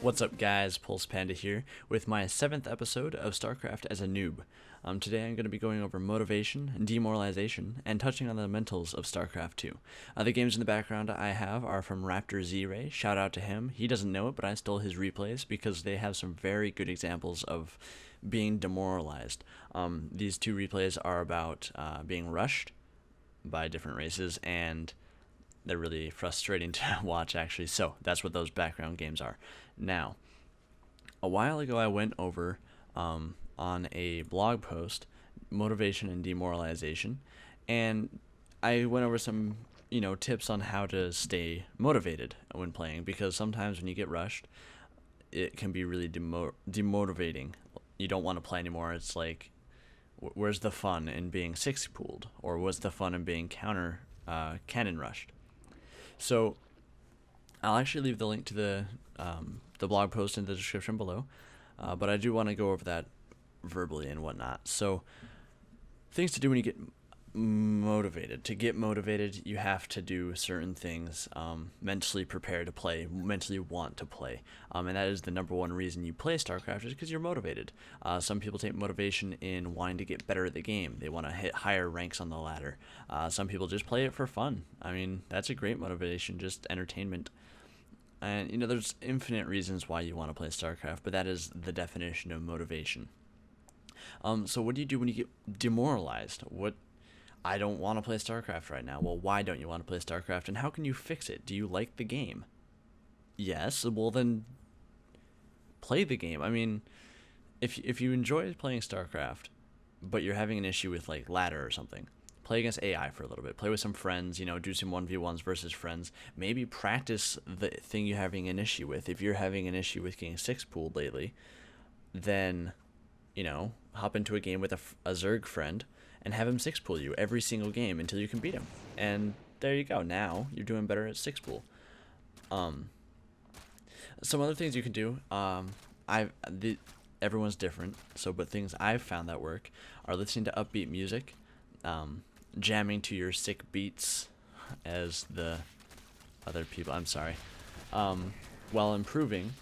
What's up guys, Pulse Panda here with my 7th episode of Starcraft as a noob. Today I'm going to be going over motivation and demoralization and touching on the fundamentals of Starcraft 2. The games in the background I have are from Raptor Z-Ray, shout out to him. He doesn't know it, but I stole his replays because they have some very good examples of being demoralized. These two replays are about being rushed by different races, and they're really frustrating to watch actually, so that's what those background games are. Now, a while ago I went over on a blog post, motivation and demoralization, and I went over some tips on how to stay motivated when playing, because sometimes when you get rushed it can be really demotivating. You don't want to play anymore. It's like, where's the fun in being 6 pooled, or what's the fun in being cannon rushed? So I'll actually leave the link to the blog post in the description below, but I do want to go over that verbally and whatnot. So things to do when you get motivated. To get motivated, you have to do certain things, mentally prepare to play, mentally want to play, and that is the number one reason you play StarCraft, is because you're motivated. Some people take motivation in wanting to get better at the game. They want to hit higher ranks on the ladder. Some people just play it for fun. I mean, that's a great motivation, just entertainment. And there's infinite reasons why you want to play StarCraft, but that is the definition of motivation. So what do you do when you get demoralized? I don't want to play StarCraft right now. Well, why don't you want to play StarCraft, and how can you fix it? Do you like the game? Yes, well then play the game. I mean, if you enjoy playing StarCraft, but you're having an issue with like ladder or something, play against AI for a little bit. Play with some friends, do some 1v1s versus friends. Maybe practice the thing you're having an issue with. If you're having an issue with getting 6 pooled lately, then, hop into a game with a Zerg friend and have him 6 pool you every single game until you can beat him. And there you go. Now you're doing better at 6 pool. Some other things you can do, everyone's different, but things I've found that work are listening to upbeat music, jamming to your sick beats, as the other people, while improving.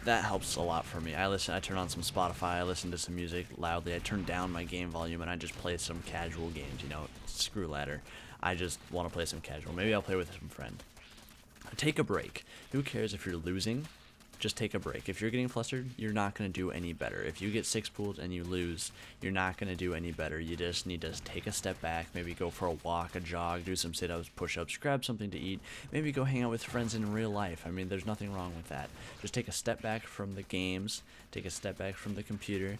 That helps a lot for me. I turn on some Spotify, I listen to some music loudly, I turn down my game volume, and I just play some casual games, screw ladder. I just want to play some casual. Maybe I'll play with some friend. Take a break. Who cares if you're losing? Just take a break. If you're getting flustered, you're not going to do any better. If you get 6 pooled and you lose, you're not going to do any better. You just need to take a step back, maybe go for a walk, a jog, do some sit-ups, push-ups, grab something to eat, maybe go hang out with friends in real life. I mean, there's nothing wrong with that. Just take a step back from the games, take a step back from the computer,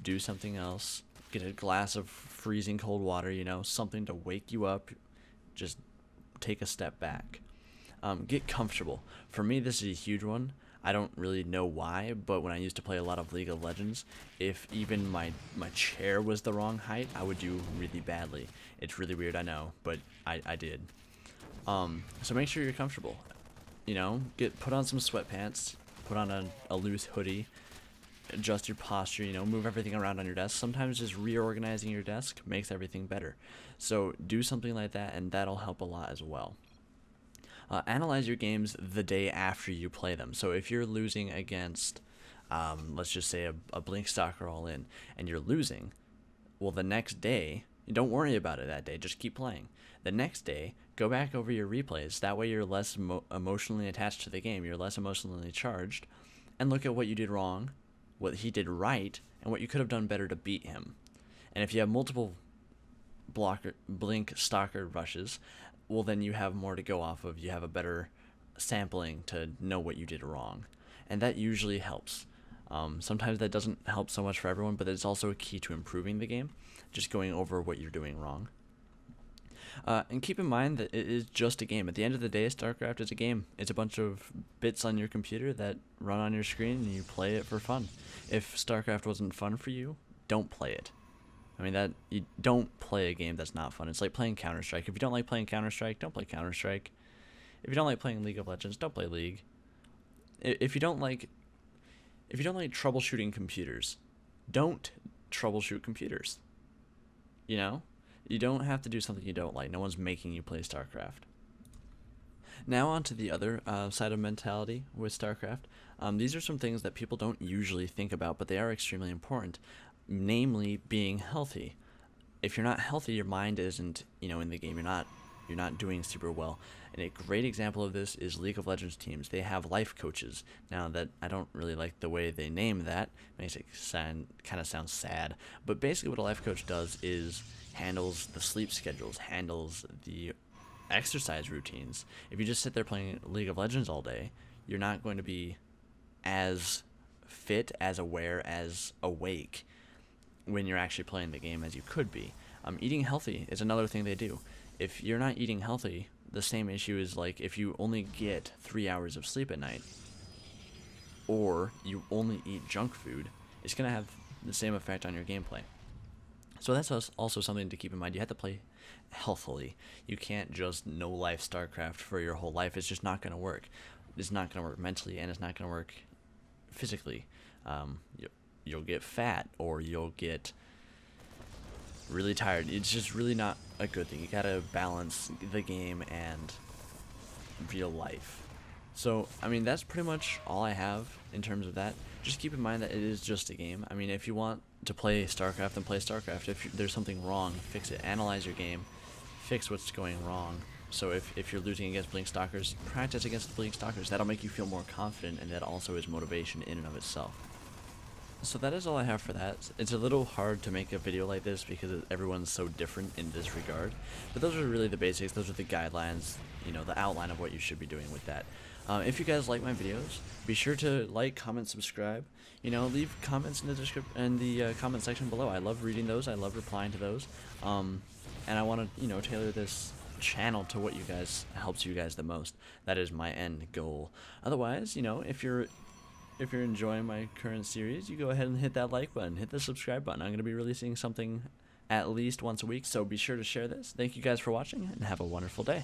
do something else, get a glass of freezing cold water, something to wake you up. Just take a step back. Get comfortable. For me, this is a huge one. I don't really know why, but when I used to play a lot of League of Legends, if even my chair was the wrong height, I would do really badly. It's really weird, I know, but I did. So make sure you're comfortable. Put on some sweatpants, put on a loose hoodie, adjust your posture, move everything around on your desk. Sometimes just reorganizing your desk makes everything better. So do something like that, and that'll help a lot as well. Analyze your games the day after you play them. So if you're losing against, let's just say a Blink Stalker all in, and you're losing, well, the next day, don't worry about it that day, just keep playing. The next day, go back over your replays. That way you're less emotionally attached to the game, you're less emotionally charged, and look at what you did wrong, what he did right, and what you could have done better to beat him. And if you have multiple Blink Stalker rushes, well, then you have more to go off of. You have a better sampling to know what you did wrong, and that usually helps. Sometimes that doesn't help so much for everyone, but it's also a key to improving the game, just going over what you're doing wrong. And keep in mind that it is just a game. At the end of the day, StarCraft is a game. It's a bunch of bits on your computer that run on your screen, and you play it for fun. If StarCraft wasn't fun for you, don't play it. I mean, you don't play a game that's not fun. It's like playing Counter-Strike. If you don't like playing Counter-Strike, don't play Counter-Strike. If you don't like playing League of Legends, don't play League. If you don't like troubleshooting computers, don't troubleshoot computers. You don't have to do something you don't like. No one's making you play StarCraft. Now on to the other side of mentality with StarCraft. These are some things that people don't usually think about, but they are extremely important, namely being healthy. If you're not healthy, your mind isn't, in the game. You're not doing super well. And a great example of this is League of Legends teams. They have life coaches. Now that I don't really like the way they name that, makes it kind of sounds sad. But basically what a life coach does is handles the sleep schedules, handles the exercise routines. If you just sit there playing League of Legends all day, you're not going to be as fit, as aware, as awake when you're actually playing the game as you could be. Eating healthy is another thing they do. If you're not eating healthy, the same issue is like if you only get 3 hours of sleep at night, or you only eat junk food, it's going to have the same effect on your gameplay. So that's also something to keep in mind. You have to play healthily. You can't just no-life StarCraft for your whole life. It's just not going to work. It's not going to work mentally, and it's not going to work physically. You'll get fat, or you'll get really tired. It's just really not a good thing. You gotta balance the game and real life. So, that's pretty much all I have in terms of that. Just keep in mind that it is just a game. If you want to play StarCraft, then play StarCraft. If there's something wrong, fix it. Analyze your game. Fix what's going wrong. So if you're losing against Blink Stalkers, practice against Blink Stalkers. That'll make you feel more confident, and that also is motivation in and of itself. So that is all I have for that. It's a little hard to make a video like this because everyone's so different in this regard. But those are really the basics. Those are the guidelines, the outline of what you should be doing with that. If you guys like my videos, be sure to like, comment, subscribe. Leave comments in the comment section below. I love reading those. I love replying to those. And I want to, tailor this channel to what helps you guys the most. That is my end goal. Otherwise, if you're enjoying my current series, you go ahead and hit that like button, hit the subscribe button. I'm going to be releasing something at least once a week, so be sure to share this. Thank you guys for watching, and have a wonderful day.